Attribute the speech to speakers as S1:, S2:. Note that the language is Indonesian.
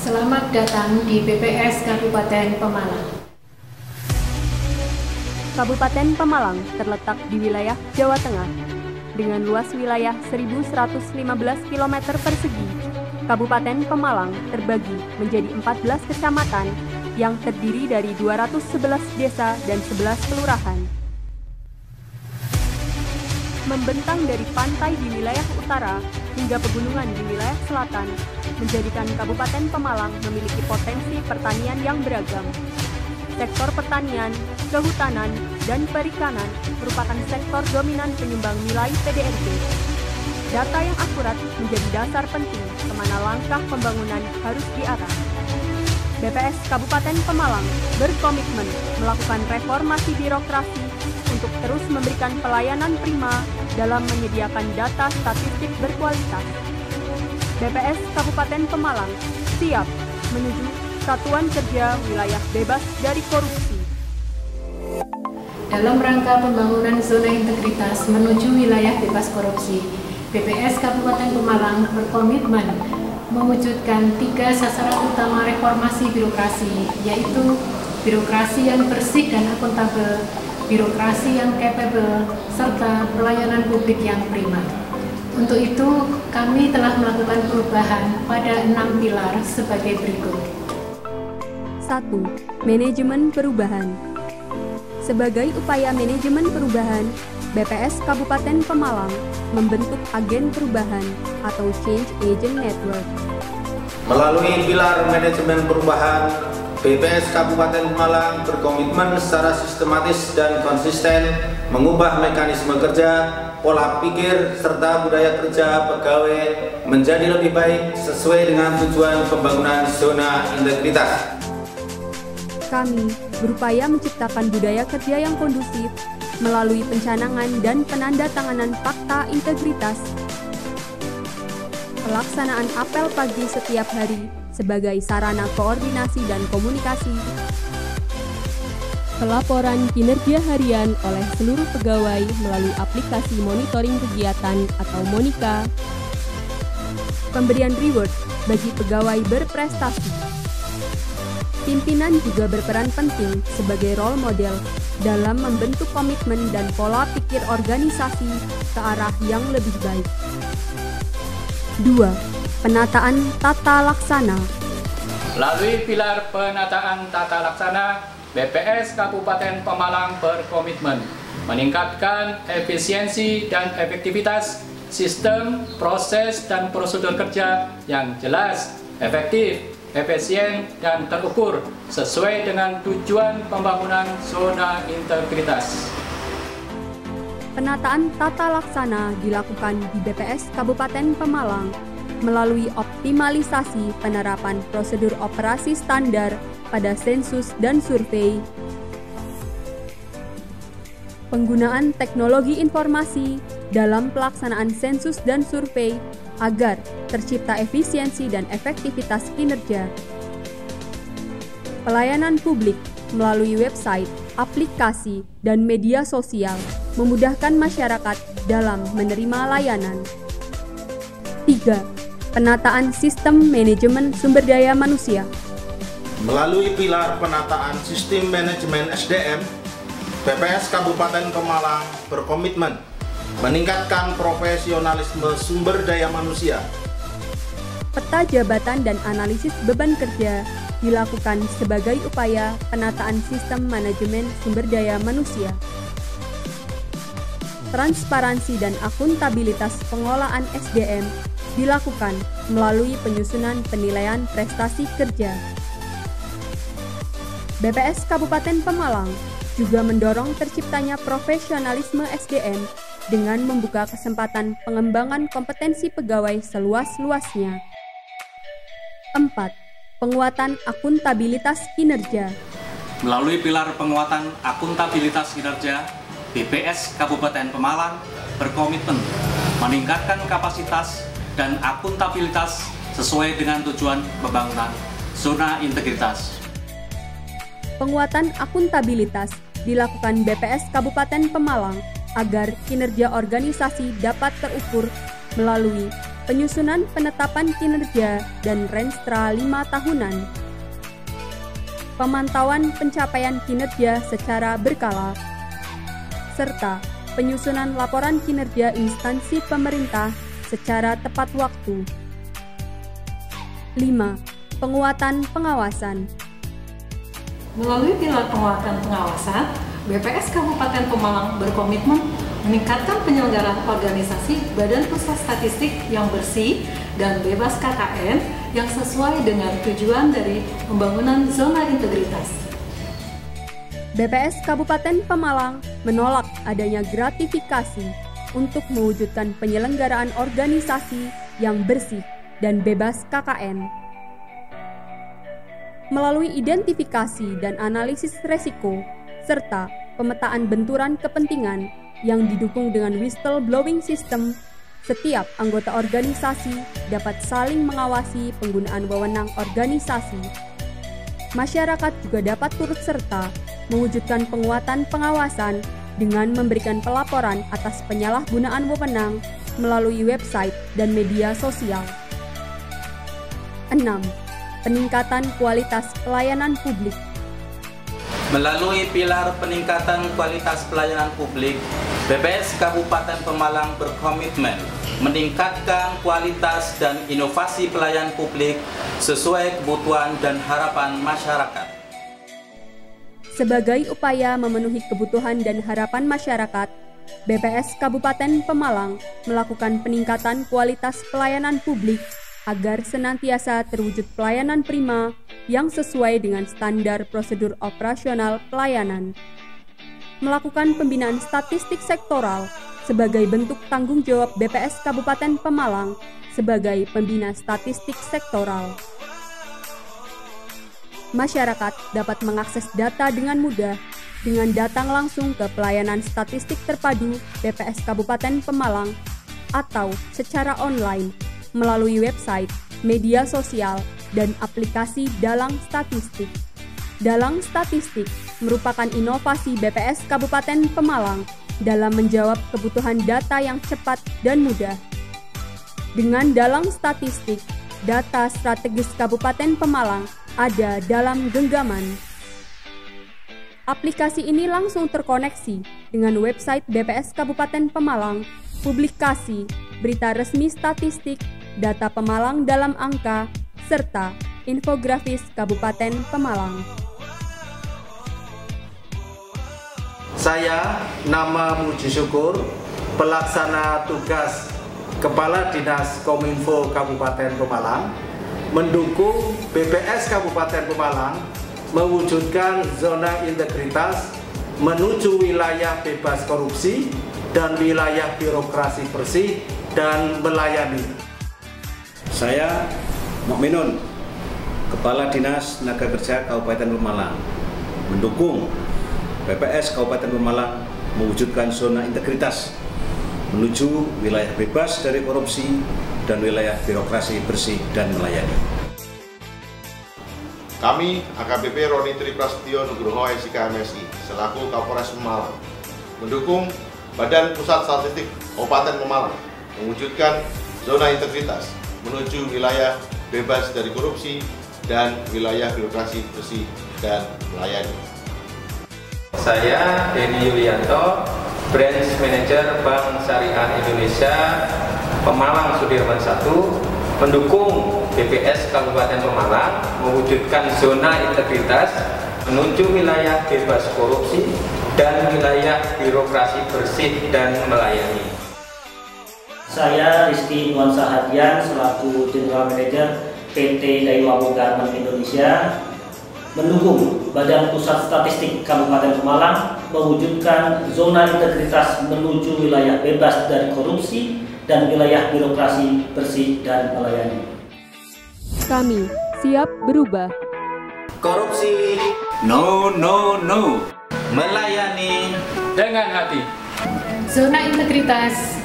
S1: Selamat datang di BPS Kabupaten Pemalang.
S2: Kabupaten Pemalang terletak di wilayah Jawa Tengah dengan luas wilayah 1.115 km persegi. Kabupaten Pemalang terbagi menjadi 14 kecamatan yang terdiri dari 211 desa dan 11 kelurahan. Membentang dari pantai di wilayah utara hingga pegunungan di wilayah selatan, menjadikan Kabupaten Pemalang memiliki potensi pertanian yang beragam. Sektor pertanian, kehutanan, dan perikanan merupakan sektor dominan penyumbang nilai PDRB. Data yang akurat menjadi dasar penting kemana langkah pembangunan harus diarah. BPS Kabupaten Pemalang berkomitmen melakukan reformasi birokrasi untuk terus memberikan pelayanan prima dalam menyediakan data statistik berkualitas. BPS Kabupaten Pemalang siap menuju Satuan Kerja Wilayah Bebas dari Korupsi.
S1: Dalam rangka pembangunan zona integritas menuju wilayah bebas korupsi, BPS Kabupaten Pemalang berkomitmen mewujudkan 3 sasaran utama reformasi birokrasi, yaitu birokrasi yang bersih dan akuntabel, birokrasi yang capable, serta pelayanan publik yang prima. Untuk itu, kami telah melakukan perubahan pada 6 pilar sebagai berikut.
S2: 1. Manajemen perubahan. Sebagai upaya manajemen perubahan, BPS Kabupaten Pemalang membentuk agen perubahan atau Change Agent Network.
S3: Melalui pilar manajemen perubahan, BPS Kabupaten Pemalang berkomitmen secara sistematis dan konsisten mengubah mekanisme kerja, pola pikir, serta budaya kerja pegawai menjadi lebih baik sesuai dengan tujuan pembangunan zona integritas.
S2: Kami berupaya menciptakan budaya kerja yang kondusif melalui pencanangan dan penandatanganan fakta integritas, pelaksanaan apel pagi setiap hari sebagai sarana koordinasi dan komunikasi, pelaporan kinerja harian oleh seluruh pegawai melalui aplikasi monitoring kegiatan atau Monika, pemberian reward bagi pegawai berprestasi. Pimpinan juga berperan penting sebagai role model dalam membentuk komitmen dan pola pikir organisasi ke arah yang lebih baik. 2. Penataan tata laksana.
S4: Melalui pilar penataan tata laksana, BPS Kabupaten Pemalang berkomitmen meningkatkan efisiensi dan efektivitas sistem, proses, dan prosedur kerja yang jelas, efektif, efisien, dan terukur sesuai dengan tujuan pembangunan zona integritas.
S2: Penataan tata laksana dilakukan di BPS Kabupaten Pemalang melalui optimalisasi penerapan prosedur operasi standar pada sensus dan survei, penggunaan teknologi informasi dalam pelaksanaan sensus dan survei agar tercipta efisiensi dan efektivitas kinerja. Pelayanan publik melalui website, aplikasi, dan media sosial memudahkan masyarakat dalam menerima layanan. 3. Penataan sistem manajemen sumber daya manusia.
S5: Melalui pilar penataan sistem manajemen SDM, BPS Kabupaten Pemalang berkomitmen meningkatkan profesionalisme sumber daya manusia.
S2: Peta jabatan dan analisis beban kerja dilakukan sebagai upaya penataan sistem manajemen sumber daya manusia. Transparansi dan akuntabilitas pengelolaan SDM dilakukan melalui penyusunan penilaian prestasi kerja. BPS Kabupaten Pemalang juga mendorong terciptanya profesionalisme SDM dengan membuka kesempatan pengembangan kompetensi pegawai seluas-luasnya. 4. Penguatan akuntabilitas kinerja.
S6: Melalui pilar penguatan akuntabilitas kinerja, BPS Kabupaten Pemalang berkomitmen meningkatkan kapasitas dan akuntabilitas sesuai dengan tujuan pembangunan zona integritas.
S2: Penguatan akuntabilitas dilakukan BPS Kabupaten Pemalang agar kinerja organisasi dapat terukur melalui penyusunan penetapan kinerja dan renstra 5 tahunan, pemantauan pencapaian kinerja secara berkala, serta penyusunan laporan kinerja instansi pemerintah secara tepat waktu. 5. Penguatan pengawasan.
S7: Melalui pilar penguatan pengawasan, BPS Kabupaten Pemalang berkomitmen meningkatkan penyelenggaraan organisasi Badan Pusat Statistik yang bersih dan bebas KKN yang sesuai dengan tujuan dari pembangunan zona integritas.
S2: BPS Kabupaten Pemalang menolak adanya gratifikasi untuk mewujudkan penyelenggaraan organisasi yang bersih dan bebas KKN. Melalui identifikasi dan analisis resiko, serta pemetaan benturan kepentingan yang didukung dengan whistleblowing system, setiap anggota organisasi dapat saling mengawasi penggunaan wewenang organisasi. Masyarakat juga dapat turut serta mewujudkan penguatan pengawasan dengan memberikan pelaporan atas penyalahgunaan wewenang melalui website dan media sosial. 6. Peningkatan kualitas pelayanan publik.
S3: Melalui pilar peningkatan kualitas pelayanan publik, BPS Kabupaten Pemalang berkomitmen meningkatkan kualitas dan inovasi pelayanan publik sesuai kebutuhan dan harapan masyarakat.
S2: Sebagai upaya memenuhi kebutuhan dan harapan masyarakat, BPS Kabupaten Pemalang melakukan peningkatan kualitas pelayanan publik agar senantiasa terwujud pelayanan prima yang sesuai dengan standar prosedur operasional pelayanan. Melakukan pembinaan statistik sektoral sebagai bentuk tanggung jawab BPS Kabupaten Pemalang sebagai pembina statistik sektoral. Masyarakat dapat mengakses data dengan mudah dengan datang langsung ke pelayanan statistik terpadu BPS Kabupaten Pemalang atau secara online melalui website, media sosial, dan aplikasi Dalang Statistik. Dalang Statistik merupakan inovasi BPS Kabupaten Pemalang dalam menjawab kebutuhan data yang cepat dan mudah. Dengan Dalang Statistik, data strategis Kabupaten Pemalang ada dalam genggaman. Aplikasi ini langsung terkoneksi dengan website BPS Kabupaten Pemalang, publikasi, berita resmi statistik, data Pemalang dalam angka, serta infografis Kabupaten Pemalang.
S5: Saya, nama Muji Syukur, pelaksana tugas Kepala Dinas Kominfo Kabupaten Pemalang, mendukung BPS Kabupaten Pemalang mewujudkan zona integritas menuju wilayah bebas korupsi dan wilayah birokrasi bersih dan melayani.
S8: Saya Mukminun, Kepala Dinas Tenaga Kerja Kabupaten Pemalang, mendukung BPS Kabupaten Pemalang mewujudkan zona integritas menuju wilayah bebas dari korupsi dan wilayah birokrasi bersih dan melayani.
S5: Kami AKBP Roni Tri Prasetyo Nugroho SIK MSI selaku Kapolres Pemalang mendukung Badan Pusat Statistik Kabupaten Pemalang mewujudkan zona integritas menuju wilayah bebas dari korupsi dan wilayah birokrasi bersih dan melayani.
S3: Saya Denny Yulianto, Branch Manager Bank Syariah Indonesia Pemalang Sudirman 1, mendukung BPS Kabupaten Pemalang mewujudkan zona integritas menuju wilayah bebas korupsi dan wilayah birokrasi bersih dan melayani.
S9: Saya Rizky Nuansa Hadian selaku General Manager PT Daiwabu Garment Indonesia mendukung Badan Pusat Statistik Kabupaten Pemalang mewujudkan zona integritas menuju wilayah bebas dari korupsi dan wilayah birokrasi bersih dan melayani.
S2: Kami siap berubah.
S3: Korupsi
S6: No, no, no.
S3: melayani
S4: dengan hati.
S1: Zona integritas.